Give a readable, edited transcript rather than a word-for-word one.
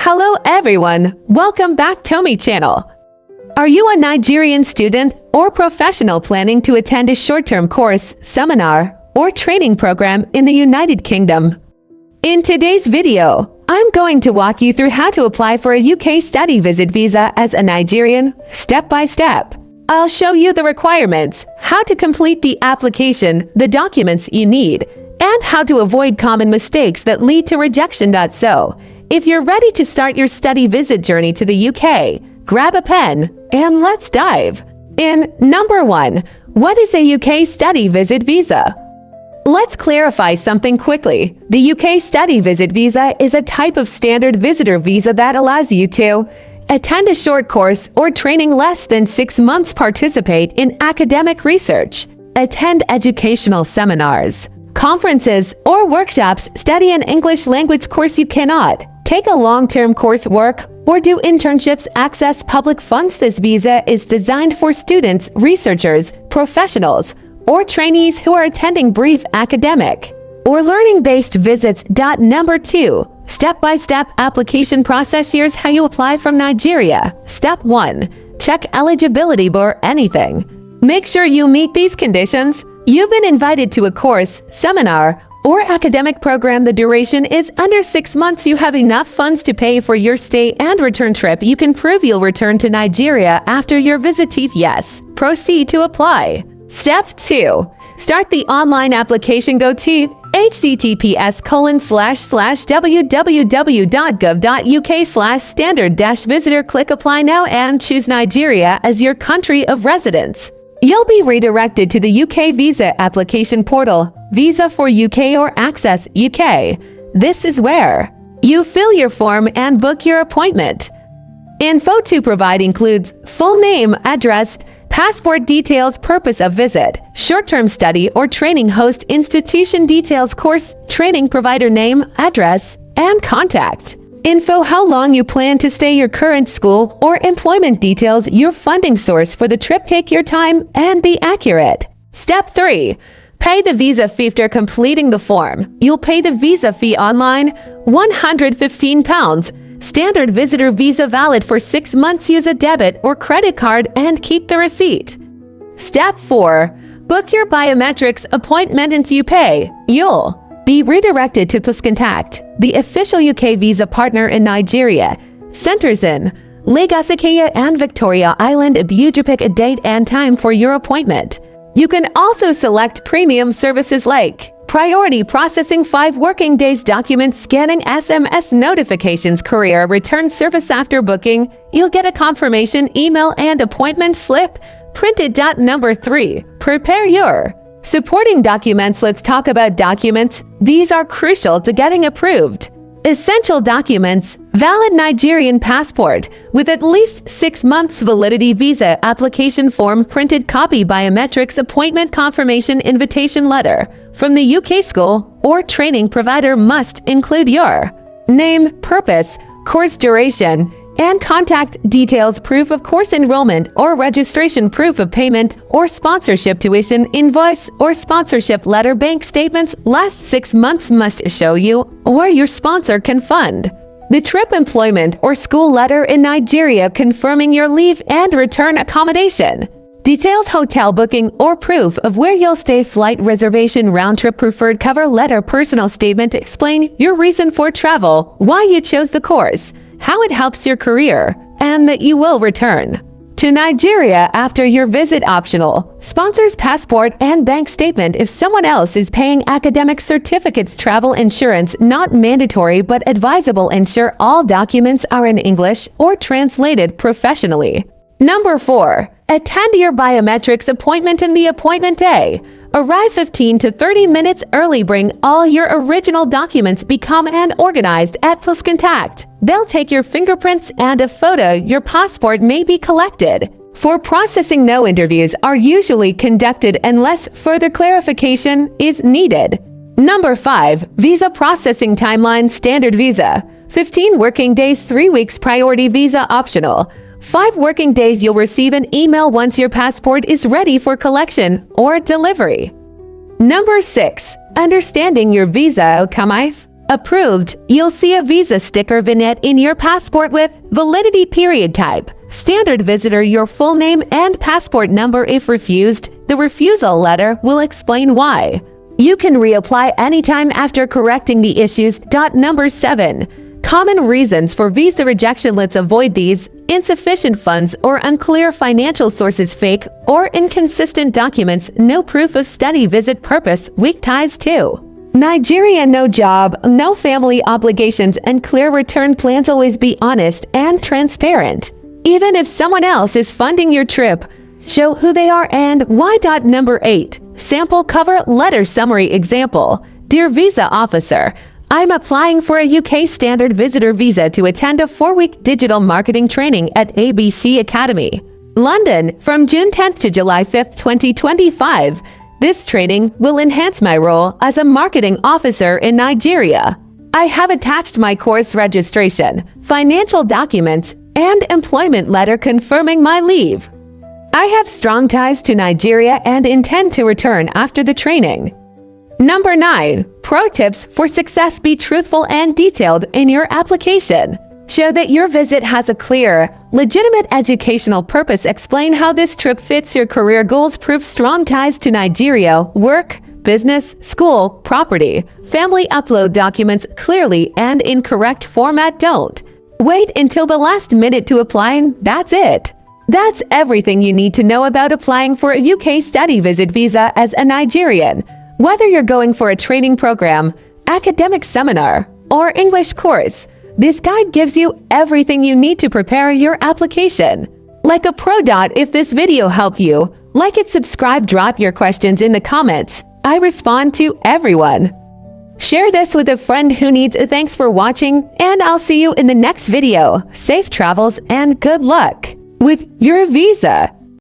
Hello everyone, welcome back to my channel. Are you a Nigerian student or professional planning to attend a short-term course, seminar, or training program in the United Kingdom? In today's video, I'm going to walk you through how to apply for a UK study visit visa as a Nigerian, step by step. I'll show you the requirements, how to complete the application, the documents you need, and how to avoid common mistakes that lead to rejection. So, if you're ready to start your study visit journey to the UK, grab a pen and let's dive in. Number 1. What is a UK study visit visa? Let's clarify something quickly. The UK study visit visa is a type of standard visitor visa that allows you to attend a short course or training less than 6 months, participate in academic research, attend educational seminars, conferences, or workshops, study an English language course you cannot, take a long-term coursework, or do internships, access public funds. This visa is designed for students, researchers, professionals, or trainees who are attending brief academic or learning-based visits. Number 2. Step-by-step application process. Here's how you apply from Nigeria. Step 1. Check eligibility for anything. Make sure you meet these conditions. You've been invited to a course, seminar, or academic program. The duration is under 6 months. You have enough funds to pay for your stay and return trip. You can prove you'll return to Nigeria after your visit. If yes, proceed to apply. Step 2. Start the online application. Go to https://www.gov.uk/standard-visitor. Click Apply Now and choose Nigeria as your country of residence. You'll be redirected to the UK visa application portal, Visa for UK or Access UK. This is where you fill your form and book your appointment. Info to provide includes full name, address, passport details, purpose of visit, short-term study or training host, institution details, course, training provider name, address, and contact info, how long you plan to stay, your current school or employment details, your funding source for the trip. Take your time and be accurate. Step 3. Pay the visa fee. After completing the form, you'll pay the visa fee online, £115. Standard visitor visa valid for 6 months. Use a debit or credit card and keep the receipt. Step 4. Book your biometrics appointment. Once you pay, you'll be redirected to Contact, the official UK visa partner in Nigeria. Centers in Lagos, Ikeja, and Victoria Island. You pick a date and time for your appointment. You can also select premium services like priority processing, 5 working days, document scanning, SMS notifications, courier return service. After booking, you'll get a confirmation email and appointment slip printed. Number 3. Prepare your supporting documents. Let's talk about documents. These are crucial to getting approved. Essential documents: valid Nigerian passport with at least 6 months validity, visa application form, printed copy, biometrics, appointment confirmation, invitation letter from the UK school or training provider. Must include your name, purpose, course duration, and contact details, proof of course enrollment or registration, proof of payment or sponsorship, tuition invoice or sponsorship letter, bank statements. Last 6 months must show you or your sponsor can fund the trip, employment or school letter in Nigeria confirming your leave and return accommodation details, hotel booking or proof of where you'll stay, flight reservation, round trip, preferred cover letter, personal statement. Explain your reason for travel, why you chose the course, how it helps your career, and that you will return to Nigeria after your visit. Optional: sponsor's passport and bank statement if someone else is paying. Academic certificates, travel insurance, not mandatory but advisable. Ensure all documents are in English or translated professionally. Number 4. Attend your biometrics appointment in the appointment day. Arrive 15 to 30 minutes early. Bring all your original documents. Become and organized at Contact. They'll take your fingerprints and a photo. Your passport may be collected. For processing, no interviews are usually conducted unless further clarification is needed. Number 5. Visa processing timeline. Standard visa, 15 working days, 3 weeks. Priority visa optional, 5 working days. You'll receive an email once your passport is ready for collection or delivery. Number 6. Understanding your visa outcome. Approved, you'll see a visa sticker vignette in your passport with validity period type, standard visitor, your full name and passport number. If refused, the refusal letter will explain why. You can reapply anytime after correcting the issues. Number 7. Common reasons for visa rejection. Let's avoid these: insufficient funds or unclear financial sources, fake or inconsistent documents, no proof of study visit purpose, weak ties to Nigeria, no job, no family obligations, and clear return plans. Always be honest and transparent. Even if someone else is funding your trip, show who they are and why. Number 8. Sample cover letter summary. Example: Dear Visa Officer, I'm applying for a UK standard visitor visa to attend a 4-week digital marketing training at ABC Academy, London, from June 10th to July 5th, 2025. This training will enhance my role as a marketing officer in Nigeria. I have attached my course registration, financial documents, and employment letter confirming my leave. I have strong ties to Nigeria and intend to return after the training. Number 9. Pro tips for success. Be truthful and detailed in your application. Show that your visit has a clear, legitimate educational purpose. Explain how this trip fits your career goals. Prove strong ties to Nigeria, work, business, school, property, family. Upload documents clearly and in correct format. Don't wait until the last minute to apply. That's it. That's everything you need to know about applying for a UK study visit visa as a Nigerian. Whether you're going for a training program, academic seminar, or English course, this guide gives you everything you need to prepare your application. Like a pro. If this video helped you, like it, subscribe, drop your questions in the comments. I respond to everyone. Share this with a friend who needs it. Thanks for watching, and I'll see you in the next video. Safe travels and good luck with your visa.